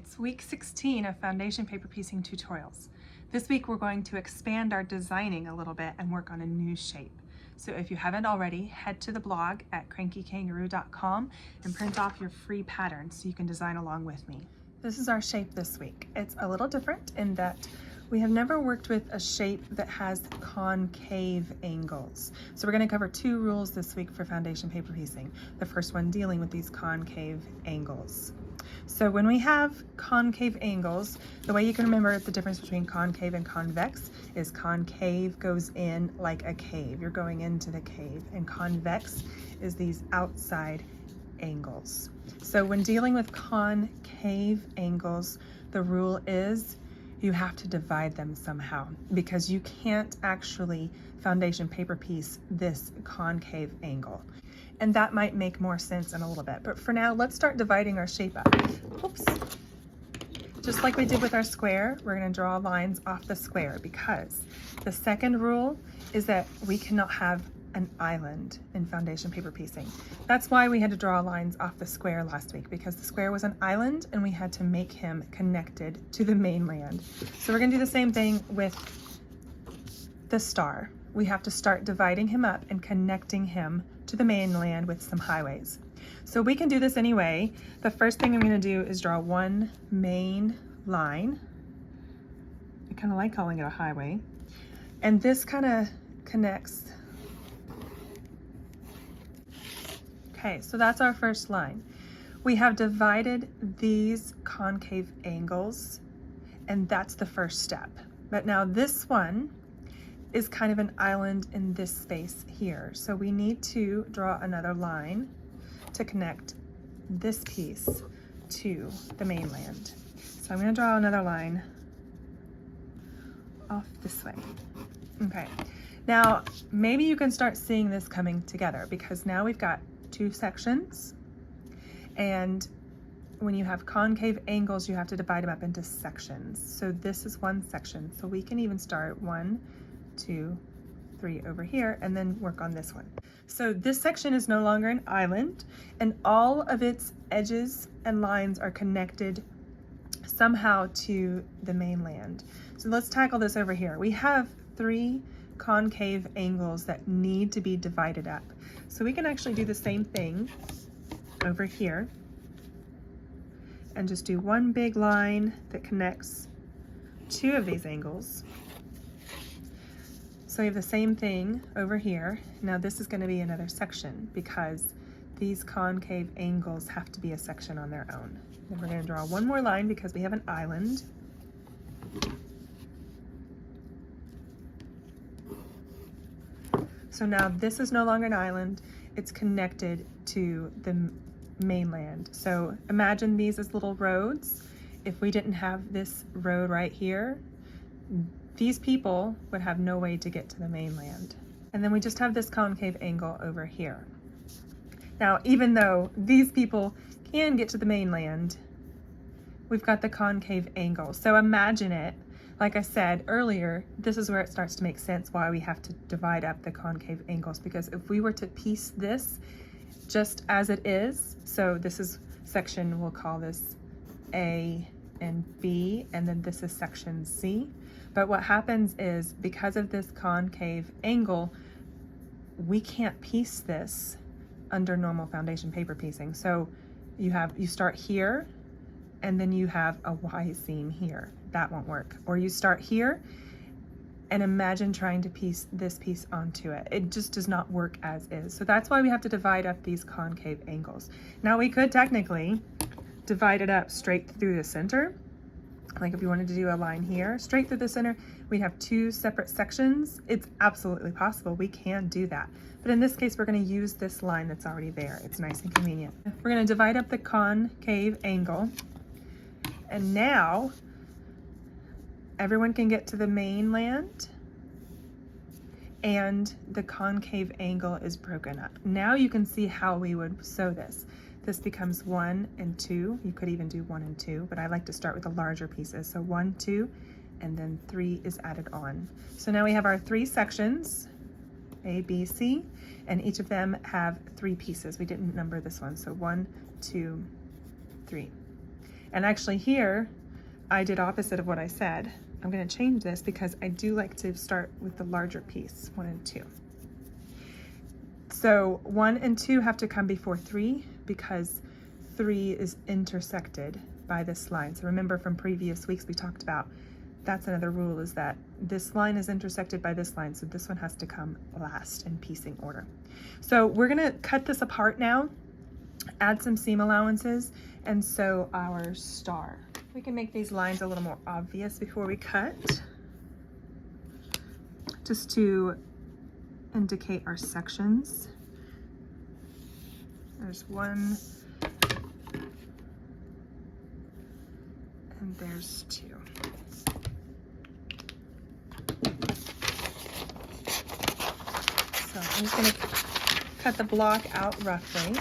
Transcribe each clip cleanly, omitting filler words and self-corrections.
It's week 16 of foundation paper piecing tutorials. This week we're going to expand our designing a little bit and work on a new shape. So if you haven't already, head to the blog at crankykangaroo.com and print off your free pattern so you can design along with me. This is our shape this week. It's a little different in that we have never worked with a shape that has concave angles. So we're going to cover two rules this week for foundation paper piecing. The first one dealing with these concave angles. So when we have concave angles, the way you can remember the difference between concave and convex is concave goes in like a cave. You're going into the cave, and convex is these outside angles. So when dealing with concave angles, the rule is you have to divide them somehow, because you can't actually foundation paper piece this concave angle. And that might make more sense in a little bit. But for now, let's start dividing our shape up. Oops. Just like we did with our square, we're going to draw lines off the square, because the second rule is that we cannot have an island in foundation paper piecing. That's why we had to draw lines off the square last week, because the square was an island and we had to make him connected to the mainland. So we're going to do the same thing with the star. We have to start dividing him up and connecting him to the mainland with some highways. So we can do this anyway. The first thing I'm going to do is draw one main line. I kind of like calling it a highway. And this kind of connects. Okay, so that's our first line. We have divided these concave angles, and that's the first step. But now this one is kind of an island in this space here. So we need to draw another line to connect this piece to the mainland. So I'm going to draw another line off this way. Okay, now maybe you can start seeing this coming together, because now we've got two sections, and when you have concave angles, you have to divide them up into sections. So this is one section, so we can even start 1, 2, 3 over here and then work on this one. So this section is no longer an island, and all of its edges and lines are connected somehow to the mainland. So let's tackle this over here. We have 3 concave angles that need to be divided up. So we can actually do the same thing over here and just do one big line that connects 2 of these angles. So we have the same thing over here. Now this is going to be another section, because these concave angles have to be a section on their own. Then we're going to draw one more line because we have an island. So now this is no longer an island, it's connected to the mainland. So imagine these as little roads. If we didn't have this road right here, these people would have no way to get to the mainland. And then we just have this concave angle over here. Now, even though these people can get to the mainland, we've got the concave angle. So imagine it. Like I said earlier, this is where it starts to make sense why we have to divide up the concave angles, because if we were to piece this just as it is, so this is section, we'll call this A and B, and then this is section C. But what happens is, because of this concave angle, we can't piece this under normal foundation paper piecing. So you start here, and then you have a Y seam here. That won't work. Or you start here and imagine trying to piece this piece onto it. It just does not work as is. So that's why we have to divide up these concave angles. Now we could technically divide it up straight through the center. Like if you wanted to do a line here, straight through the center, we have 2 separate sections. It's absolutely possible. We can do that. But in this case, we're going to use this line that's already there. It's nice and convenient. We're going to divide up the concave angle. And now everyone can get to the mainland, and the concave angle is broken up. Now you can see how we would sew this. This becomes 1 and 2. You could even do 1 and 2, but I like to start with the larger pieces. So 1, 2, and then 3 is added on. So now we have our 3 sections, A, B, C, and each of them have 3 pieces. We didn't number this one, so 1, 2, 3. And actually here, I did opposite of what I said. I'm gonna change this because I do like to start with the larger piece, 1 and 2. So 1 and 2 have to come before 3 because 3 is intersected by this line. So remember from previous weeks we talked about, that's another rule, is that this line is intersected by this line, so this one has to come last in piecing order. So we're gonna cut this apart now, add some seam allowances, and sew our star. We can make these lines a little more obvious before we cut, just to indicate our sections. There's 1, and there's 2. So I'm just going to cut the block out roughly.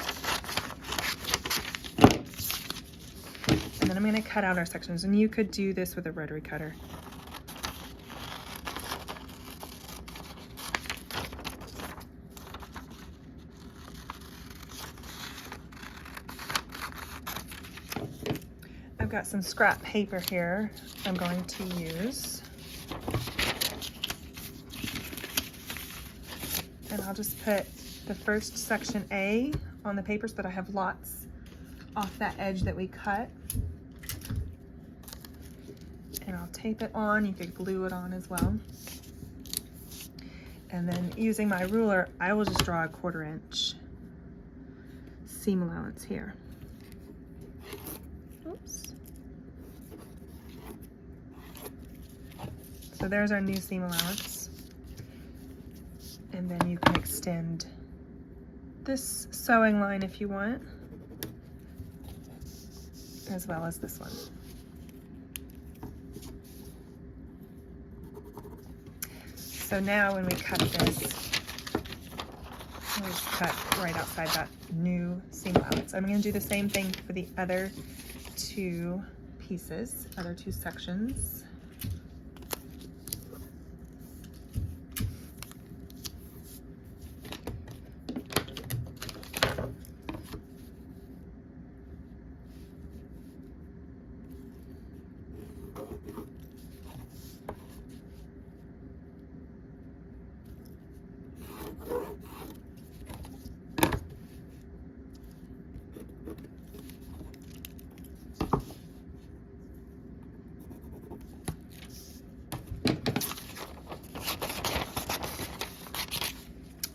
And then I'm going to cut out our sections. And you could do this with a rotary cutter. I've got some scrap paper here I'm going to use. And I'll just put the first section A on the paper so that I have lots off that edge that we cut. And I'll tape it on. You could glue it on as well. And then using my ruler, I will just draw a 1/4 inch seam allowance here. Oops. So there's our new seam allowance. And then you can extend this sewing line if you want, as well as this one. So now when we cut this, we'll just cut right outside that new seam allowance. I'm going to do the same thing for the other 2 pieces, other 2 sections.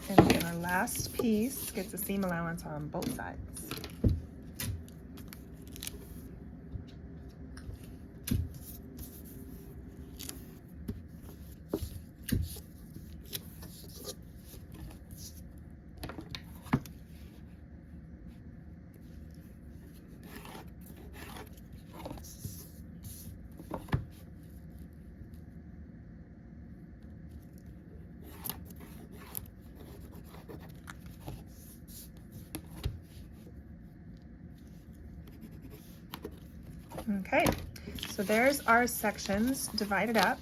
And then our last piece gets a seam allowance on both sides. Okay, so there's our sections divided up,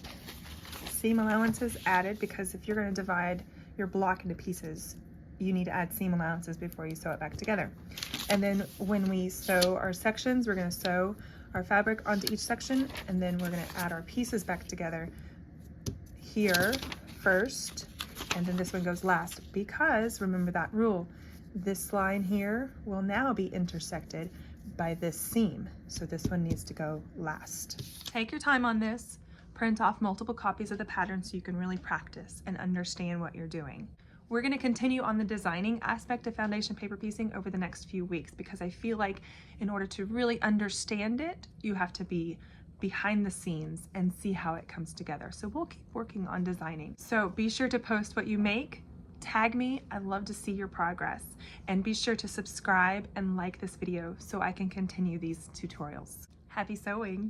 seam allowances added, because if you're going to divide your block into pieces, you need to add seam allowances before you sew it back together. And then when we sew our sections, we're going to sew our fabric onto each section, and then we're going to add our pieces back together here first, and then this one goes last, because remember that rule, this line here will now be intersected by this seam. So this one needs to go last. Take your time on this. Print off multiple copies of the pattern so you can really practice and understand what you're doing. We're going to continue on the designing aspect of foundation paper piecing over the next few weeks, because I feel like in order to really understand it, you have to be behind the scenes and see how it comes together. So we'll keep working on designing. So be sure to post what you make. Tag me, I'd love to see your progress, and be sure to subscribe and like this video so I can continue these tutorials. Happy sewing!